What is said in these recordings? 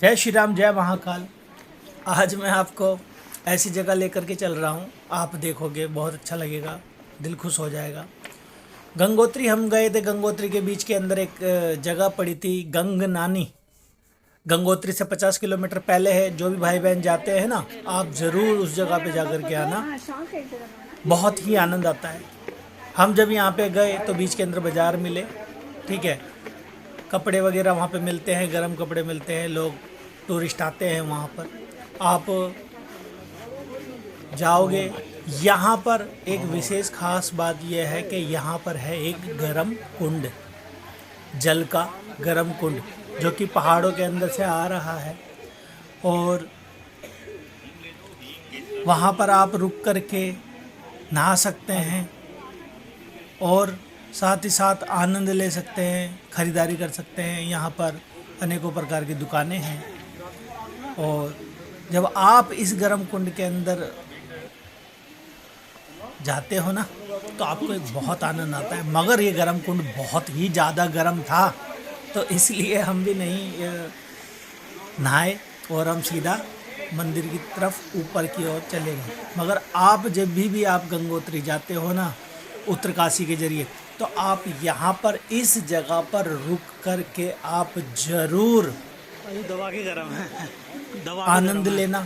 जय श्री राम, जय महाकाल। आज मैं आपको ऐसी जगह लेकर के चल रहा हूँ, आप देखोगे बहुत अच्छा लगेगा, दिल खुश हो जाएगा। गंगोत्री हम गए थे। गंगोत्री के बीच के अंदर एक जगह पड़ी थी, गंग नानी। गंगोत्री से 50 किलोमीटर पहले है। जो भी भाई बहन जाते हैं ना, आप ज़रूर उस जगह पे जा कर के आना, बहुत ही आनंद आता है। हम जब यहाँ पे गए तो बीच के अंदर बाज़ार मिले, ठीक है। कपड़े वगैरह वहाँ पे मिलते हैं, गर्म कपड़े मिलते हैं, लोग टूरिस्ट आते हैं वहाँ पर। आप जाओगे, यहाँ पर एक विशेष खास बात यह है कि यहाँ पर है एक गर्म कुंड, जल का गर्म कुंड, जो कि पहाड़ों के अंदर से आ रहा है। और वहाँ पर आप रुक कर के नहा सकते हैं और साथ ही साथ आनंद ले सकते हैं, ख़रीदारी कर सकते हैं। यहाँ पर अनेकों प्रकार की दुकानें हैं। और जब आप इस गर्म कुंड के अंदर जाते हो ना, तो आपको एक बहुत आनंद आता है। मगर ये गर्म कुंड बहुत ही ज़्यादा गर्म था, तो इसलिए हम भी नहीं नहाए और हम सीधा मंदिर की तरफ ऊपर की ओर चले गए। मगर आप जब भी आप गंगोत्री जाते हो ना, उत्तरकाशी के जरिए, तो आप यहाँ पर इस जगह पर रुक कर के आप ज़रूर दवा की गरम है, दवा आनंद लेना।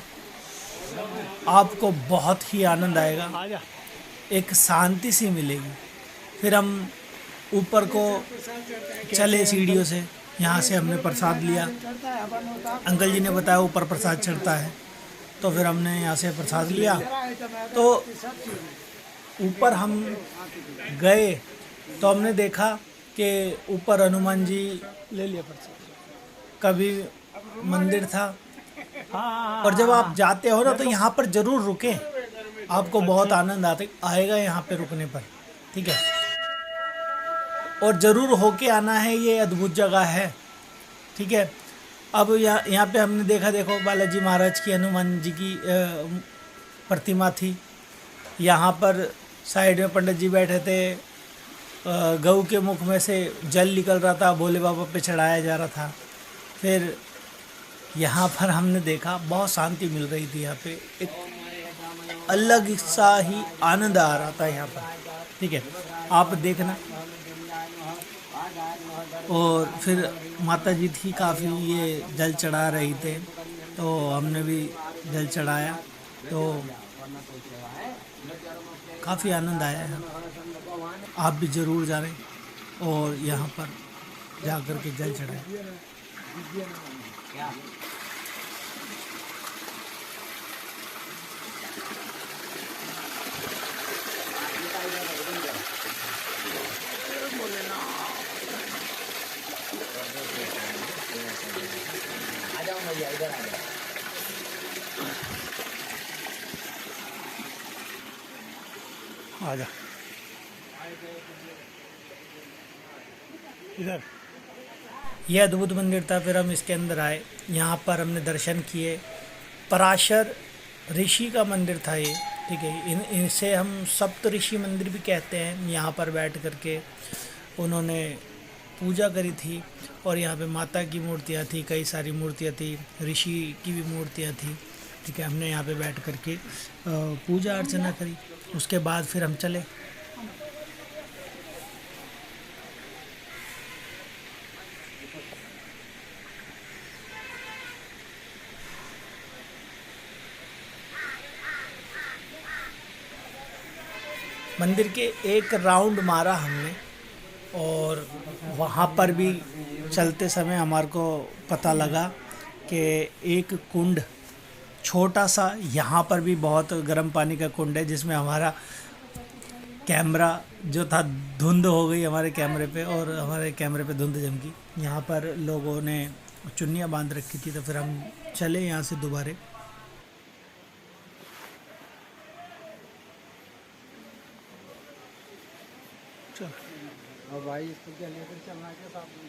आपको बहुत ही आनंद आएगा, आ जा। एक शांति सी मिलेगी। फिर हम ऊपर को चले सीढ़ियों से। यहाँ से हमने प्रसाद लिया। अंकल जी ने बताया ऊपर प्रसाद चढ़ता है, तो फिर हमने यहाँ से प्रसाद लिया। तो ऊपर हम गए तो हमने देखा कि ऊपर हनुमान जी ले लिया प्रसाद। का भी मंदिर था। हाँ, और जब आप जाते हो ना, तो यहाँ पर ज़रूर रुकें, आपको बहुत आनंद आएगा यहाँ पे रुकने पर, ठीक है। और ज़रूर होके आना है, ये अद्भुत जगह है, ठीक है। अब यहाँ पे हमने देखा, देखो बालाजी महाराज की, हनुमान जी की प्रतिमा थी। यहाँ पर साइड में पंडित जी बैठे थे। गऊ के मुख में से जल निकल रहा था, भोले बाबा पे चढ़ाया जा रहा था। फिर यहाँ पर हमने देखा बहुत शांति मिल रही थी। यहाँ पे एक अलग सा ही आनंद आ रहा था यहाँ पर, ठीक है। आप देखना। और फिर माता जी थी, काफ़ी ये जल चढ़ा रही थे, तो हमने भी जल चढ़ाया, तो काफ़ी आनंद आया है। आप भी ज़रूर जाएं और यहाँ पर जा कर के जल चढ़ाएं। आ जा इधर। ये अद्भुत मंदिर था। फिर हम इसके अंदर आए, यहाँ पर हमने दर्शन किए। पराशर ऋषि का मंदिर था ये, ठीक है। इनसे हम सप्त ऋषि मंदिर भी कहते हैं। यहाँ पर बैठ करके उन्होंने पूजा करी थी। और यहाँ पे माता की मूर्तियाँ थी, कई सारी मूर्तियाँ थी, ऋषि की भी मूर्तियाँ थी, ठीक है। हमने यहाँ पे बैठ करके पूजा अर्चना करी। उसके बाद फिर हम चले। मंदिर के एक राउंड मारा हमने, और वहाँ पर भी चलते समय हमारे को पता लगा कि एक कुंड छोटा सा, यहाँ पर भी बहुत गर्म पानी का कुंड है, जिसमें हमारा कैमरा जो था, धुंध हो गई हमारे कैमरे पे, और हमारे कैमरे पे धुंध जम गई। यहाँ पर लोगों ने चुन्नियाँ बांध रखी थी, तो फिर हम चले यहाँ से दोबारे। और भाई इसको क्या लेकर चलना है साथ में?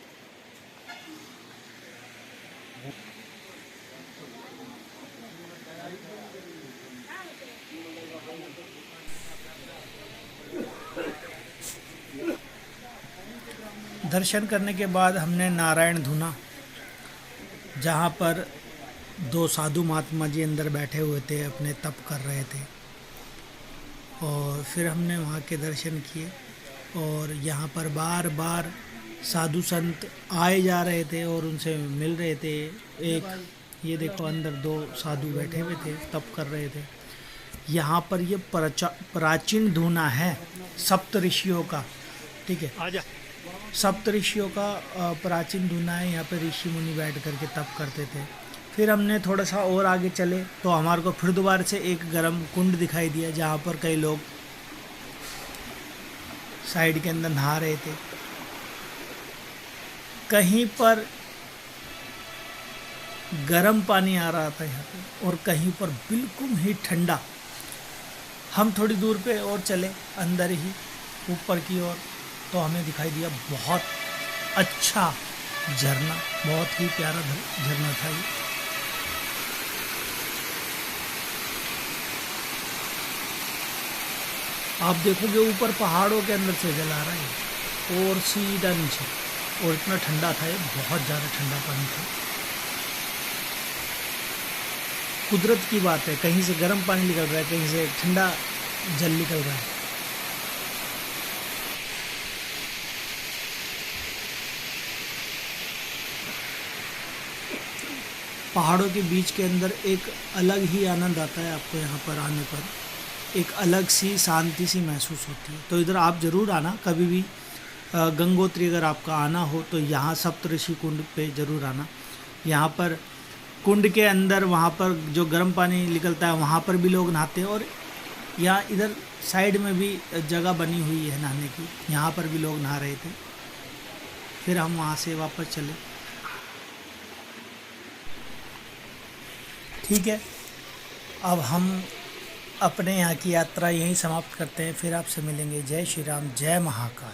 दर्शन करने के बाद हमने नारायण धुना। जहाँ पर दो साधु महात्मा जी अंदर बैठे हुए थे, अपने तप कर रहे थे। और फिर हमने वहाँ के दर्शन किए और यहाँ पर बार बार साधु संत आए जा रहे थे और उनसे मिल रहे थे। एक ये देखो अंदर दो साधु बैठे हुए थे, तप कर रहे थे। यहाँ पर ये प्राचीन धूना है सप्त ऋषियों का, ठीक है, आजा। सप्त ऋषियों का प्राचीन धूना है। यहाँ पे ऋषि मुनि बैठ करके तप करते थे। फिर हमने थोड़ा सा और आगे चले तो हमारे को फिर दोबारा से एक गर्म कुंड दिखाई दिया, जहाँ पर कई लोग साइड के अंदर नहा रहे थे। कहीं पर गर्म पानी आ रहा था यहाँ पे और कहीं पर बिल्कुल ही ठंडा। हम थोड़ी दूर पे और चले अंदर ही ऊपर की ओर, तो हमें दिखाई दिया बहुत अच्छा झरना, बहुत ही प्यारा झरना था ये। आप देखोगे ऊपर पहाड़ों के अंदर से जल आ रहा है और सीधा नीचे, और इतना ठंडा था ये, बहुत ज़्यादा ठंडा पानी था। कुदरत की बात है, कहीं से गर्म पानी निकल रहा है, कहीं से ठंडा जल निकल रहा है। पहाड़ों के बीच के अंदर एक अलग ही आनंद आता है आपको। यहाँ पर आने पर एक अलग सी शांति सी महसूस होती है। तो इधर आप ज़रूर आना कभी भी। गंगोत्री अगर आपका आना हो तो यहाँ सप्तऋषि कुंड पे ज़रूर आना। यहाँ पर कुंड के अंदर वहाँ पर जो गर्म पानी निकलता है वहाँ पर भी लोग नहाते हैं, और यहाँ इधर साइड में भी जगह बनी हुई है नहाने की, यहाँ पर भी लोग नहा रहे थे। फिर हम वहाँ से वापस चले। ठीक है, अब हम अपने यहाँ की यात्रा यहीं समाप्त करते हैं। फिर आपसे मिलेंगे। जय श्री राम, जय महाकाल।